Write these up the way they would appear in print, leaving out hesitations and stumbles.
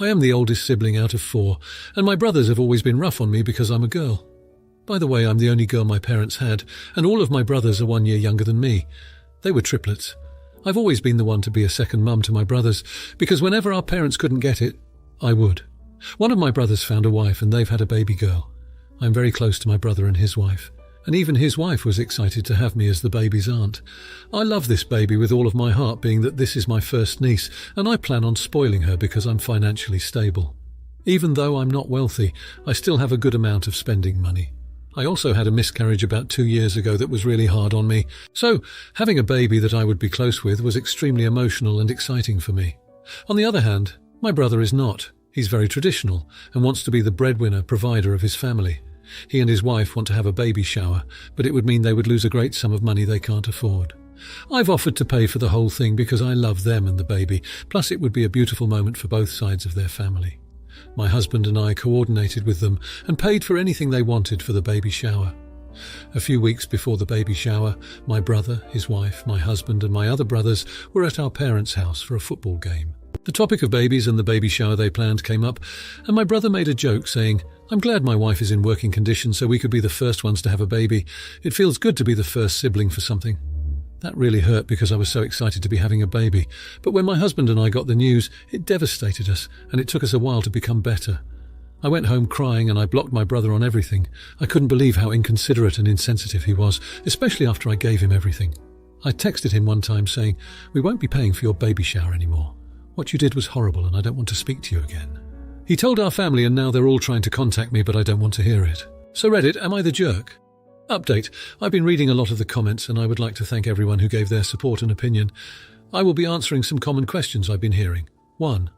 I am the oldest sibling out of 4, and my brothers have always been rough on me because I'm a girl. By the way, I'm the only girl my parents had, and all of my brothers are 1 year younger than me. They were triplets. I've always been the one to be a second mum to my brothers, because whenever our parents couldn't get it, I would. One of my brothers found a wife, and they've had a baby girl. I'm very close to my brother and his wife, and even his wife was excited to have me as the baby's aunt. I love this baby with all of my heart, being that this is my first niece, and I plan on spoiling her because I'm financially stable. Even though I'm not wealthy, I still have a good amount of spending money. I also had a miscarriage about 2 years ago that was really hard on me, so having a baby that I would be close with was extremely emotional and exciting for me. On the other hand, my brother is not. He's very traditional and wants to be the breadwinner, provider of his family. He and his wife want to have a baby shower, but it would mean they would lose a great sum of money they can't afford. I've offered to pay for the whole thing because I love them and the baby, plus it would be a beautiful moment for both sides of their family. My husband and I coordinated with them and paid for anything they wanted for the baby shower. A few weeks before the baby shower, my brother, his wife, my husband and my other brothers were at our parents' house for a football game. The topic of babies and the baby shower they planned came up, and my brother made a joke saying, "I'm glad my wife is in working condition so we could be the first ones to have a baby. It feels good to be the first sibling for something." That really hurt because I was so excited to be having a baby, but when my husband and I got the news, it devastated us, and it took us a while to become better. I went home crying and I blocked my brother on everything. I couldn't believe how inconsiderate and insensitive he was, especially after I gave him everything. I texted him one time saying, "We won't be paying for your baby shower anymore. What you did was horrible and I don't want to speak to you again." He told our family and now they're all trying to contact me, but I don't want to hear it. So Reddit, am I the jerk? Update. I've been reading a lot of the comments and I would like to thank everyone who gave their support and opinion. I will be answering some common questions I've been hearing. 1.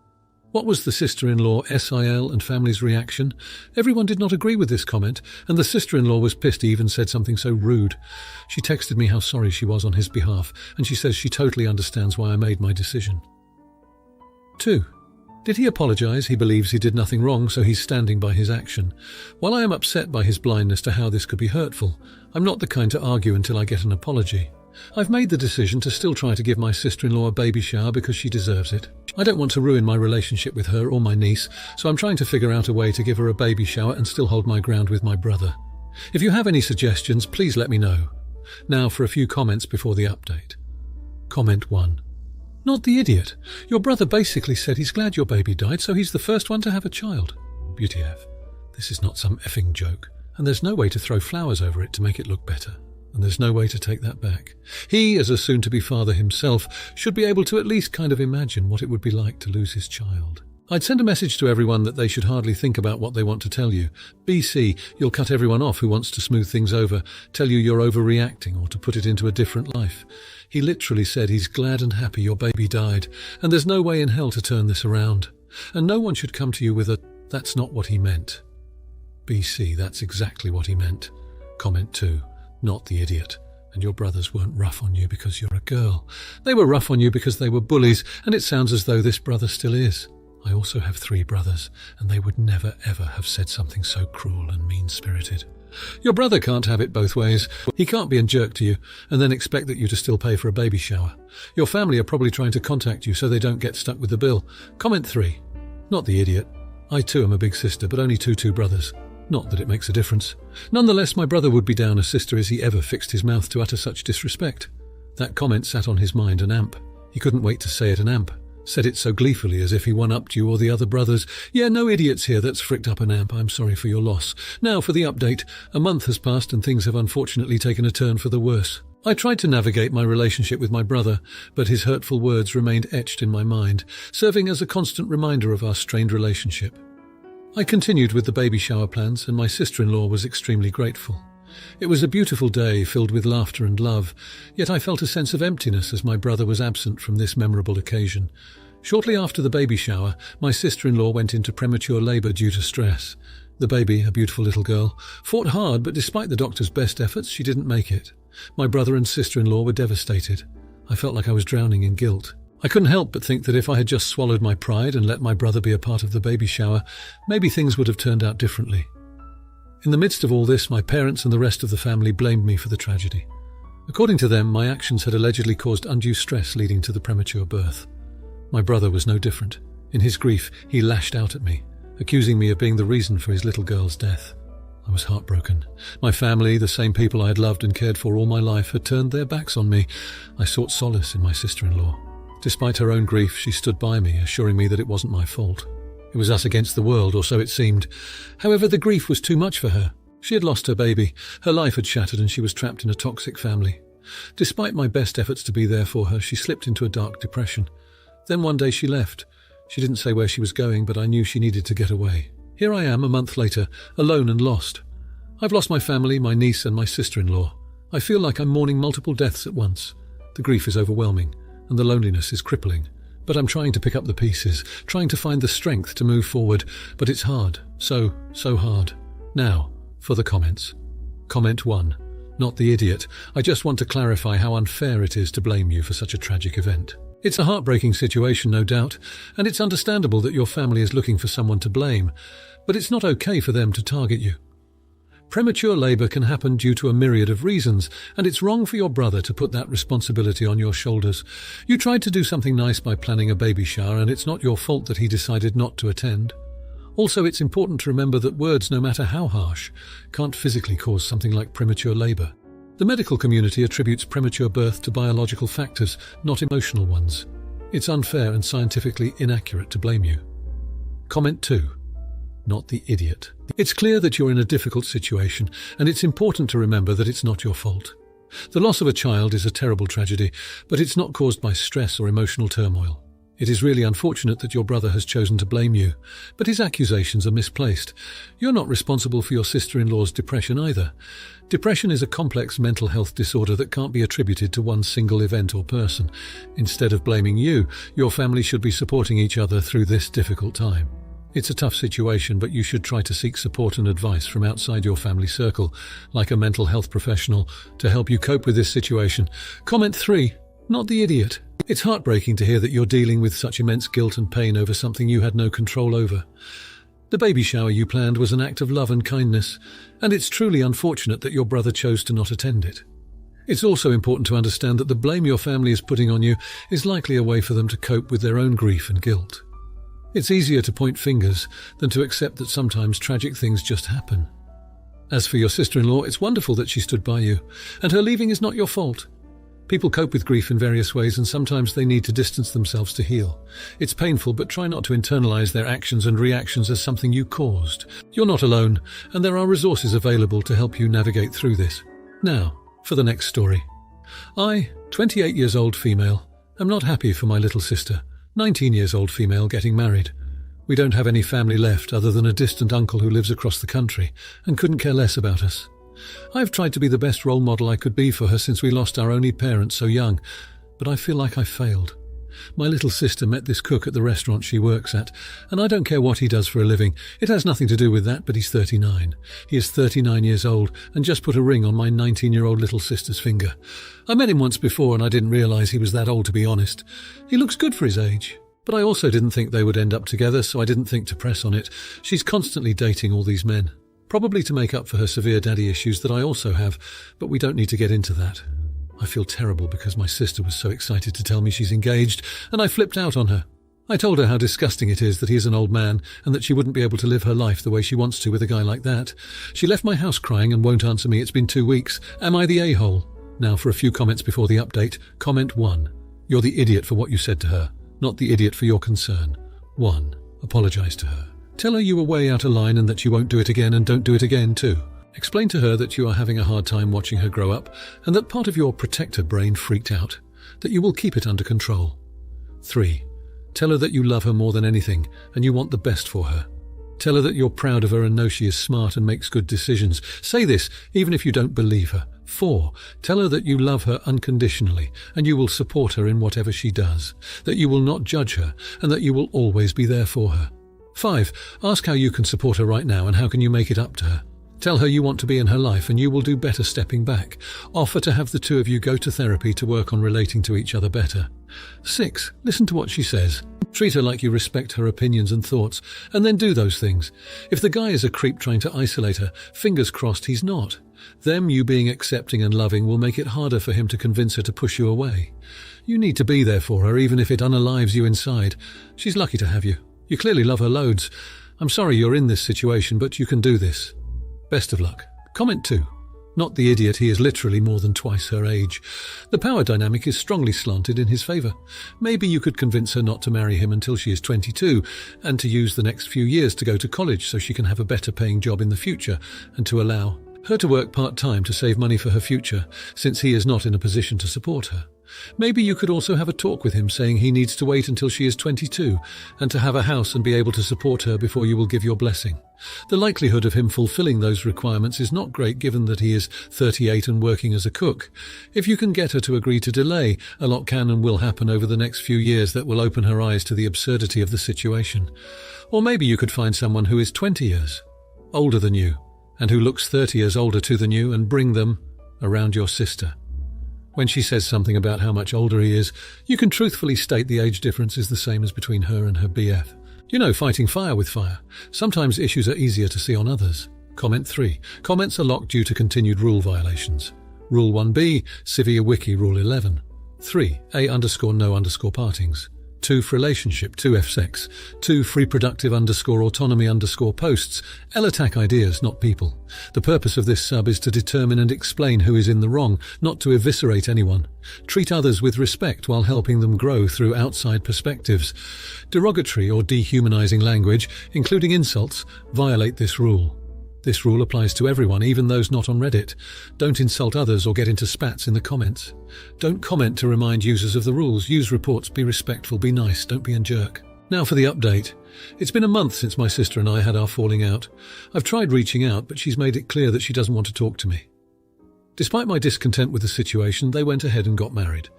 What was the sister-in-law, SIL and family's reaction? Everyone did not agree with this comment, and the sister-in-law was pissed he even said something so rude. She texted me how sorry she was on his behalf, and she says she totally understands why I made my decision. 2. Did he apologize? He believes he did nothing wrong, so he's standing by his action. While I am upset by his blindness to how this could be hurtful, I'm not the kind to argue until I get an apology. I've made the decision to still try to give my sister-in-law a baby shower because she deserves it. I don't want to ruin my relationship with her or my niece, so I'm trying to figure out a way to give her a baby shower and still hold my ground with my brother. If you have any suggestions, please let me know. Now for a few comments before the update. Comment 1. Not the idiot. Your brother basically said he's glad your baby died, so he's the first one to have a child. Beauty F. This is not some effing joke, and there's no way to throw flowers over it to make it look better. And there's no way to take that back. He, as a soon-to-be father himself, should be able to at least kind of imagine what it would be like to lose his child. I'd send a message to everyone that they should hardly think about what they want to tell you. BC, you'll cut everyone off who wants to smooth things over, tell you you're overreacting or to put it into a different life. He literally said he's glad and happy your baby died, and there's no way in hell to turn this around. And no one should come to you with a, "That's not what he meant." BC, that's exactly what he meant. Comment 2. Not the idiot. And your brothers weren't rough on you because you're a girl. They were rough on you because they were bullies, and it sounds as though this brother still is. I also have 3 brothers, and they would never ever have said something so cruel and mean-spirited. Your brother can't have it both ways. He can't be a jerk to you and then expect that you to still pay for a baby shower. Your family are probably trying to contact you so they don't get stuck with the bill. Comment 3. Not the idiot. I too am a big sister, but only two brothers. Not that it makes a difference. Nonetheless, my brother would be down a sister as he ever fixed his mouth to utter such disrespect. That comment sat on his mind an amp. He couldn't wait to say it an amp. Said it so gleefully as if he one-upped you or the other brothers. Yeah, no idiots here, that's fricked up an amp. I'm sorry for your loss. Now for the update. A month has passed and things have unfortunately taken a turn for the worse. I tried to navigate my relationship with my brother, but his hurtful words remained etched in my mind, serving as a constant reminder of our strained relationship. I continued with the baby shower plans, and my sister-in-law was extremely grateful. It was a beautiful day filled with laughter and love, yet I felt a sense of emptiness as my brother was absent from this memorable occasion. Shortly after the baby shower, my sister-in-law went into premature labour due to stress. The baby, a beautiful little girl, fought hard, but despite the doctor's best efforts, she didn't make it. My brother and sister-in-law were devastated. I felt like I was drowning in guilt. I couldn't help but think that if I had just swallowed my pride and let my brother be a part of the baby shower, maybe things would have turned out differently. In the midst of all this, my parents and the rest of the family blamed me for the tragedy. According to them, my actions had allegedly caused undue stress leading to the premature birth. My brother was no different. In his grief, he lashed out at me, accusing me of being the reason for his little girl's death. I was heartbroken. My family, the same people I had loved and cared for all my life, had turned their backs on me. I sought solace in my sister-in-law. Despite her own grief, she stood by me, assuring me that it wasn't my fault. It was us against the world, or so it seemed. However, the grief was too much for her. She had lost her baby, her life had shattered, and she was trapped in a toxic family. Despite my best efforts to be there for her, she slipped into a dark depression. Then one day she left. She didn't say where she was going, but I knew she needed to get away. Here I am, a month later, alone and lost. I've lost my family, my niece and my sister-in-law. I feel like I'm mourning multiple deaths at once. The grief is overwhelming, and the loneliness is crippling. But I'm trying to pick up the pieces, trying to find the strength to move forward, but it's hard, so hard. Now, for the comments. Comment 1. Not the idiot. I just want to clarify how unfair it is to blame you for such a tragic event. It's a heartbreaking situation, no doubt, and it's understandable that your family is looking for someone to blame, but it's not okay for them to target you. Premature labour can happen due to a myriad of reasons, and it's wrong for your brother to put that responsibility on your shoulders. You tried to do something nice by planning a baby shower, and it's not your fault that he decided not to attend. Also, it's important to remember that words, no matter how harsh, can't physically cause something like premature labour. The medical community attributes premature birth to biological factors, not emotional ones. It's unfair and scientifically inaccurate to blame you. Comment 2. Not the idiot. It's clear that you're in a difficult situation, and it's important to remember that it's not your fault. The loss of a child is a terrible tragedy, but it's not caused by stress or emotional turmoil. It is really unfortunate that your brother has chosen to blame you, but his accusations are misplaced. You're not responsible for your sister-in-law's depression either. Depression is a complex mental health disorder that can't be attributed to one single event or person. Instead of blaming you, your family should be supporting each other through this difficult time. It's a tough situation, but you should try to seek support and advice from outside your family circle, like a mental health professional, to help you cope with this situation. Comment 3. Not the idiot. It's heartbreaking to hear that you're dealing with such immense guilt and pain over something you had no control over. The baby shower you planned was an act of love and kindness, and it's truly unfortunate that your brother chose to not attend it. It's also important to understand that the blame your family is putting on you is likely a way for them to cope with their own grief and guilt. It's easier to point fingers than to accept that sometimes tragic things just happen. As for your sister-in-law, it's wonderful that she stood by you, and her leaving is not your fault. People cope with grief in various ways, and sometimes they need to distance themselves to heal. It's painful, but try not to internalize their actions and reactions as something you caused. You're not alone, and there are resources available to help you navigate through this. Now, for the next story. I, 28 years old female, am not happy for my little sister, 19 years old female, getting married. We don't have any family left other than a distant uncle who lives across the country and couldn't care less about us. I've tried to be the best role model I could be for her since we lost our only parent so young, but I feel like I failed. My little sister met this cook at the restaurant she works at, and I don't care what he does for a living. It has nothing to do with that, but he's 39. He is 39 years old and just put a ring on my 19-year-old little sister's finger. I met him once before and I didn't realize he was that old, to be honest. He looks good for his age. But I also didn't think they would end up together, so I didn't think to press on it. She's constantly dating all these men, probably to make up for her severe daddy issues that I also have, but we don't need to get into that. I feel terrible because my sister was so excited to tell me she's engaged, and I flipped out on her. I told her how disgusting it is that he is an old man and that she wouldn't be able to live her life the way she wants to with a guy like that. She left my house crying and won't answer me. It's been 2 weeks. Am I the a-hole? Now for a few comments before the update. Comment 1. You're the idiot for what you said to her, not the idiot for your concern. 1. Apologize to her. Tell her you were way out of line and that you won't do it again, and don't do it again too. Explain to her that you are having a hard time watching her grow up and that part of your protector brain freaked out, that you will keep it under control. 3. Tell her that you love her more than anything and you want the best for her. Tell her that you're proud of her and know she is smart and makes good decisions. Say this even if you don't believe her. 4. Tell her that you love her unconditionally and you will support her in whatever she does, that you will not judge her and that you will always be there for her. 5. Ask how you can support her right now and how can you make it up to her. Tell her you want to be in her life and you will do better stepping back. Offer to have the two of you go to therapy to work on relating to each other better. 6. Listen to what she says. Treat her like you respect her opinions and thoughts, and then do those things. If the guy is a creep trying to isolate her, fingers crossed he's not. Them you being accepting and loving will make it harder for him to convince her to push you away. You need to be there for her even if it unalives you inside. She's lucky to have you. You clearly love her loads. I'm sorry you're in this situation, but you can do this. Best of luck. Comment 2. Not the idiot, he is literally more than twice her age. The power dynamic is strongly slanted in his favour. Maybe you could convince her not to marry him until she is 22 and to use the next few years to go to college so she can have a better paying job in the future, and to allow her to work part-time to save money for her future, since he is not in a position to support her. Maybe you could also have a talk with him saying he needs to wait until she is 22 and to have a house and be able to support her before you will give your blessing. The likelihood of him fulfilling those requirements is not great given that he is 38 and working as a cook. If you can get her to agree to delay, a lot can and will happen over the next few years that will open her eyes to the absurdity of the situation. Or maybe you could find someone who is 20 years older than you and who looks 30 years older than you and bring them around your sister. When she says something about how much older he is, you can truthfully state the age difference is the same as between her and her BF. You know, fighting fire with fire. Sometimes issues are easier to see on others. Comment 3. Comments are locked due to continued rule violations. Rule 1B, Severe Wiki Rule 11. 3. A_no_partings. 2 for relationship, 2F sex. 2 free productive _autonomy _posts. L attack ideas, not people. The purpose of this sub is to determine and explain who is in the wrong, not to eviscerate anyone. Treat others with respect while helping them grow through outside perspectives. Derogatory or dehumanizing language, including insults, violate this rule. This rule applies to everyone, even those not on Reddit. Don't insult others or get into spats in the comments. Don't comment to remind users of the rules. Use reports, be respectful, be nice, don't be a jerk. Now for the update. It's been a month since my sister and I had our falling out. I've tried reaching out, but she's made it clear that she doesn't want to talk to me. Despite my discontent with the situation, they went ahead and got married.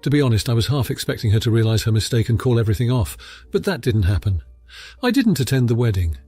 To be honest, I was half expecting her to realize her mistake and call everything off, but that didn't happen. I didn't attend the wedding.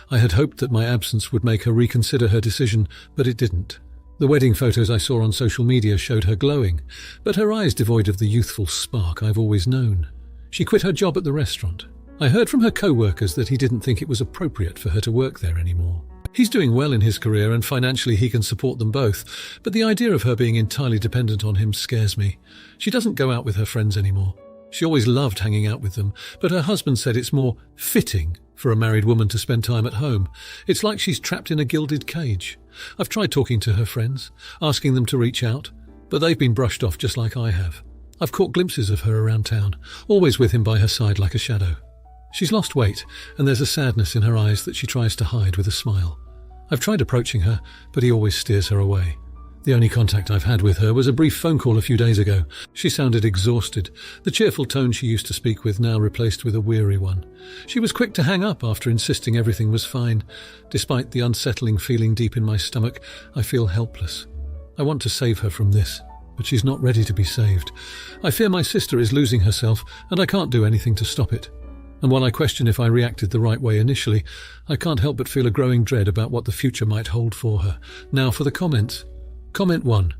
I had hoped that my absence would make her reconsider her decision, but it didn't. The wedding photos I saw on social media showed her glowing, but her eyes devoid of the youthful spark I've always known. She quit her job at the restaurant. I heard from her co-workers that he didn't think it was appropriate for her to work there anymore. He's doing well in his career and financially he can support them both, but the idea of her being entirely dependent on him scares me. She doesn't go out with her friends anymore. She always loved hanging out with them, but her husband said it's more fitting for a married woman to spend time at home. It's like she's trapped in a gilded cage. I've tried talking to her friends, asking them to reach out, but they've been brushed off just like I have. I've caught glimpses of her around town, always with him by her side like a shadow. She's lost weight, and there's a sadness in her eyes that she tries to hide with a smile. I've tried approaching her, but he always steers her away. The only contact I've had with her was a brief phone call a few days ago. She sounded exhausted, the cheerful tone she used to speak with now replaced with a weary one. She was quick to hang up after insisting everything was fine. Despite the unsettling feeling deep in my stomach, I feel helpless. I want to save her from this, but she's not ready to be saved. I fear my sister is losing herself, and I can't do anything to stop it. And while I question if I reacted the right way initially, I can't help but feel a growing dread about what the future might hold for her. Now for the comments. Comment 1.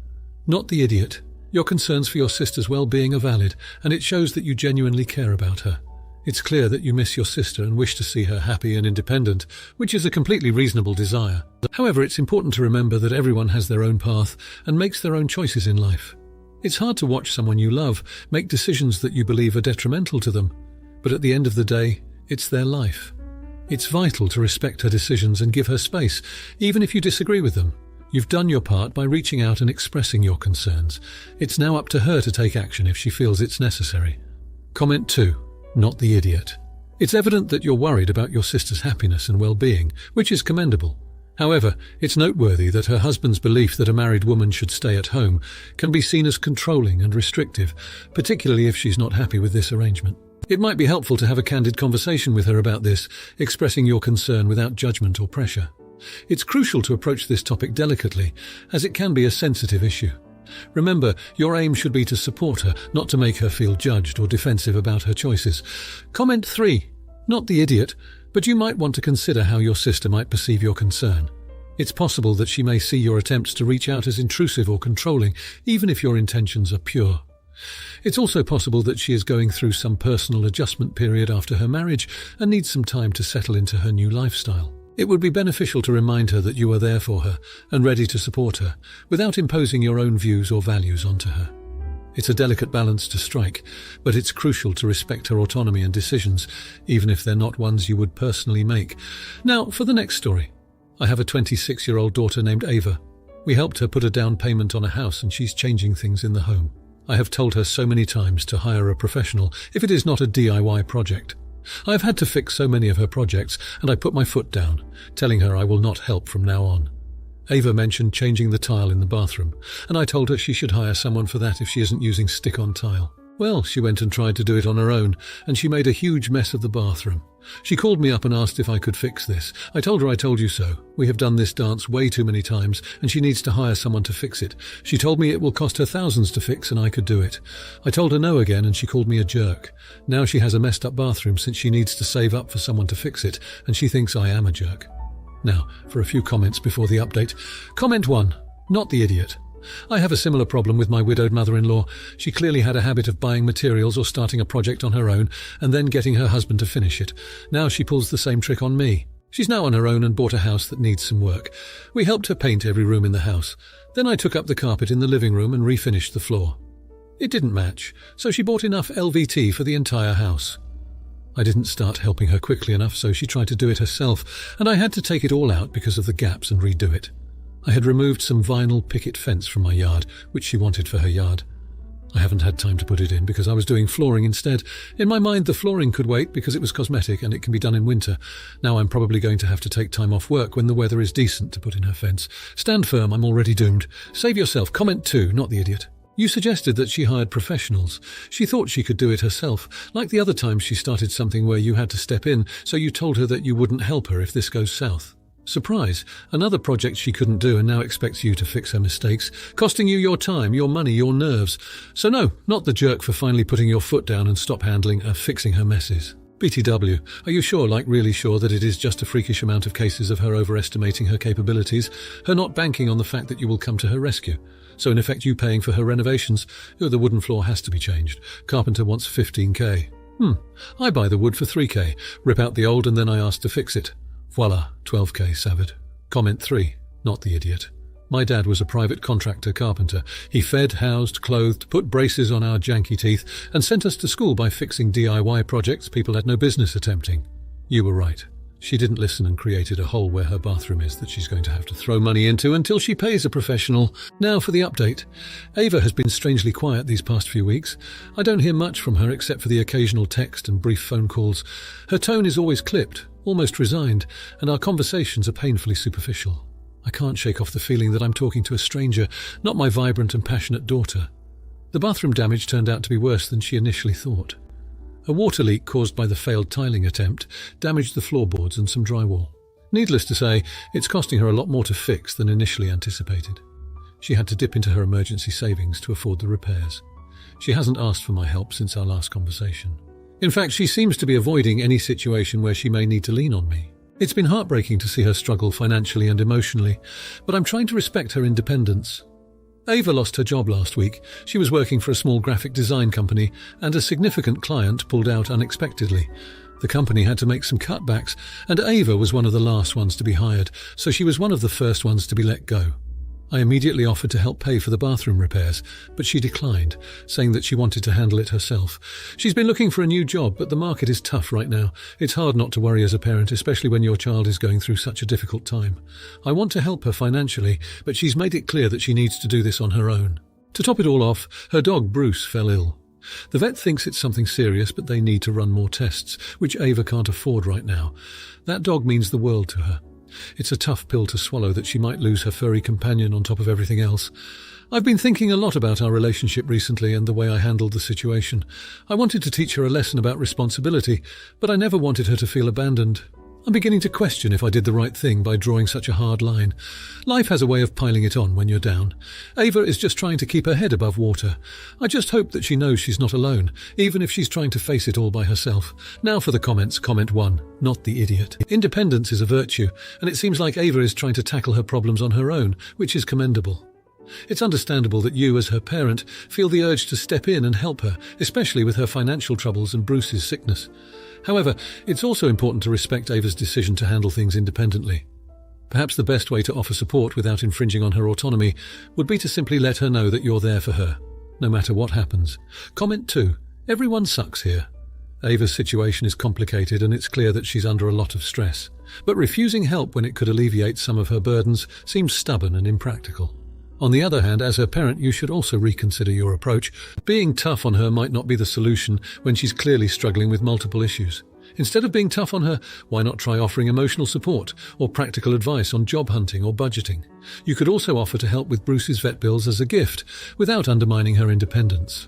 Not the idiot. Your concerns for your sister's well-being are valid, and it shows that you genuinely care about her. It's clear that you miss your sister and wish to see her happy and independent, which is a completely reasonable desire. However, it's important to remember that everyone has their own path and makes their own choices in life. It's hard to watch someone you love make decisions that you believe are detrimental to them, but at the end of the day, it's their life. It's vital to respect her decisions and give her space, even if you disagree with them. You've done your part by reaching out and expressing your concerns. It's now up to her to take action if she feels it's necessary. Comment 2. Not the idiot. It's evident that you're worried about your sister's happiness and well-being, which is commendable. However, it's noteworthy that her husband's belief that a married woman should stay at home can be seen as controlling and restrictive, particularly if she's not happy with this arrangement. It might be helpful to have a candid conversation with her about this, expressing your concern without judgment or pressure. It's crucial to approach this topic delicately, as it can be a sensitive issue. Remember, your aim should be to support her, not to make her feel judged or defensive about her choices. Comment 3. Not the idiot, but you might want to consider how your sister might perceive your concern. It's possible that she may see your attempts to reach out as intrusive or controlling, even if your intentions are pure. It's also possible that she is going through some personal adjustment period after her marriage and needs some time to settle into her new lifestyle. It would be beneficial to remind her that you are there for her and ready to support her, without imposing your own views or values onto her. It's a delicate balance to strike, but it's crucial to respect her autonomy and decisions, even if they're not ones you would personally make. Now, for the next story. I have a 26-year-old daughter named Ava. We helped her put a down payment on a house and she's changing things in the home. I have told her so many times to hire a professional if it is not a DIY project. I have had to fix so many of her projects and I put my foot down, telling her I will not help from now on. Ava mentioned changing the tile in the bathroom, and I told her she should hire someone for that if she isn't using stick-on tile. Well, she went and tried to do it on her own, and she made a huge mess of the bathroom. She called me up and asked if I could fix this. I told her I told you so. We have done this dance way too many times, and she needs to hire someone to fix it. She told me it will cost her thousands to fix and I could do it. I told her no again, and she called me a jerk. Now she has a messed up bathroom since she needs to save up for someone to fix it, and she thinks I am a jerk. Now, for a few comments before the update. Comment 1. Not the idiot. I have a similar problem with my widowed mother-in-law. She clearly had a habit of buying materials or starting a project on her own and then getting her husband to finish it. Now she pulls the same trick on me. She's now on her own and bought a house that needs some work. We helped her paint every room in the house. Then I took up the carpet in the living room and refinished the floor. It didn't match, so she bought enough LVT for the entire house. I didn't start helping her quickly enough, so she tried to do it herself, and I had to take it all out because of the gaps and redo it. I had removed some vinyl picket fence from my yard, which she wanted for her yard. I haven't had time to put it in because I was doing flooring instead. In my mind, the flooring could wait because it was cosmetic and it can be done in winter. Now I'm probably going to have to take time off work when the weather is decent to put in her fence. Stand firm, I'm already doomed. Save yourself. Comment 2, not the idiot. You suggested that she hired professionals. She thought she could do it herself, like the other times she started something where you had to step in, so you told her that you wouldn't help her if this goes south. Surprise, another project she couldn't do and now expects you to fix her mistakes, costing you your time, your money, your nerves. So no, not the jerk for finally putting your foot down and stop handling her fixing her messes. BTW, are you sure, like really sure, that it is just a freakish amount of cases of her overestimating her capabilities, her not banking on the fact that you will come to her rescue? So in effect you paying for her renovations? Oh, the wooden floor has to be changed. Carpenter wants 15k. I buy the wood for 3k, rip out the old and then I ask to fix it. Voila, 12k saved. Comment 3, not the idiot. My dad was a private contractor carpenter. He fed, housed, clothed, put braces on our janky teeth and sent us to school by fixing DIY projects people had no business attempting. You were right. She didn't listen and created a hole where her bathroom is that she's going to have to throw money into until she pays a professional. Now for the update. Ava has been strangely quiet these past few weeks. I don't hear much from her except for the occasional text and brief phone calls. Her tone is always clipped, almost resigned, and our conversations are painfully superficial. I can't shake off the feeling that I'm talking to a stranger, not my vibrant and passionate daughter. The bathroom damage turned out to be worse than she initially thought. A water leak caused by the failed tiling attempt damaged the floorboards and some drywall. Needless to say, it's costing her a lot more to fix than initially anticipated. She had to dip into her emergency savings to afford the repairs. She hasn't asked for my help since our last conversation. In fact, she seems to be avoiding any situation where she may need to lean on me. It's been heartbreaking to see her struggle financially and emotionally, but I'm trying to respect her independence. Ava lost her job last week. She was working for a small graphic design company, and a significant client pulled out unexpectedly. The company had to make some cutbacks, and Ava was one of the last ones to be hired, so she was one of the first ones to be let go. I immediately offered to help pay for the bathroom repairs, but she declined, saying that she wanted to handle it herself. She's been looking for a new job, but the market is tough right now. It's hard not to worry as a parent, especially when your child is going through such a difficult time. I want to help her financially, but she's made it clear that she needs to do this on her own. To top it all off, her dog Bruce fell ill. The vet thinks it's something serious, but they need to run more tests, which Ava can't afford right now. That dog means the world to her. It's a tough pill to swallow that she might lose her furry companion on top of everything else. I've been thinking a lot about our relationship recently and the way I handled the situation. I wanted to teach her a lesson about responsibility, but I never wanted her to feel abandoned. I'm beginning to question if I did the right thing by drawing such a hard line. Life has a way of piling it on when you're down. Ava is just trying to keep her head above water. I just hope that she knows she's not alone, even if she's trying to face it all by herself. Now for the comments. Comment 1, not the idiot. Independence is a virtue, and it seems like Ava is trying to tackle her problems on her own, which is commendable. It's understandable that you, as her parent, feel the urge to step in and help her, especially with her financial troubles and Bruce's sickness. However, it's also important to respect Ava's decision to handle things independently. Perhaps the best way to offer support without infringing on her autonomy would be to simply let her know that you're there for her. no matter what happens. Comment 2. Everyone sucks here. Ava's situation is complicated and it's clear that she's under a lot of stress. But refusing help when it could alleviate some of her burdens seems stubborn and impractical. On the other hand, as her parent, you should also reconsider your approach. Being tough on her might not be the solution when she's clearly struggling with multiple issues. Instead of being tough on her, why not try offering emotional support or practical advice on job hunting or budgeting? You could also offer to help with Bruce's vet bills as a gift, without undermining her independence.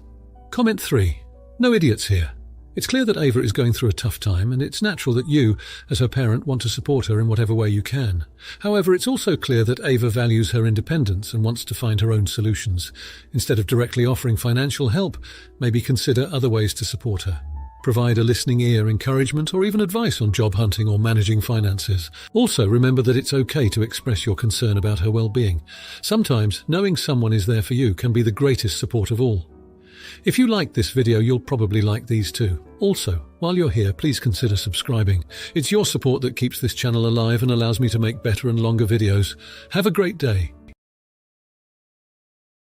Comment 3. No idiots here. It's clear that Ava is going through a tough time, and it's natural that you, as her parent, want to support her in whatever way you can. However, it's also clear that Ava values her independence and wants to find her own solutions. Instead of directly offering financial help, maybe consider other ways to support her. Provide a listening ear, encouragement, or even advice on job hunting or managing finances. Also, remember that it's okay to express your concern about her well-being. Sometimes, knowing someone is there for you can be the greatest support of all. If you liked this video, you'll probably like these too. Also, while you're here, please consider subscribing. It's your support that keeps this channel alive and allows me to make better and longer videos. Have a great day.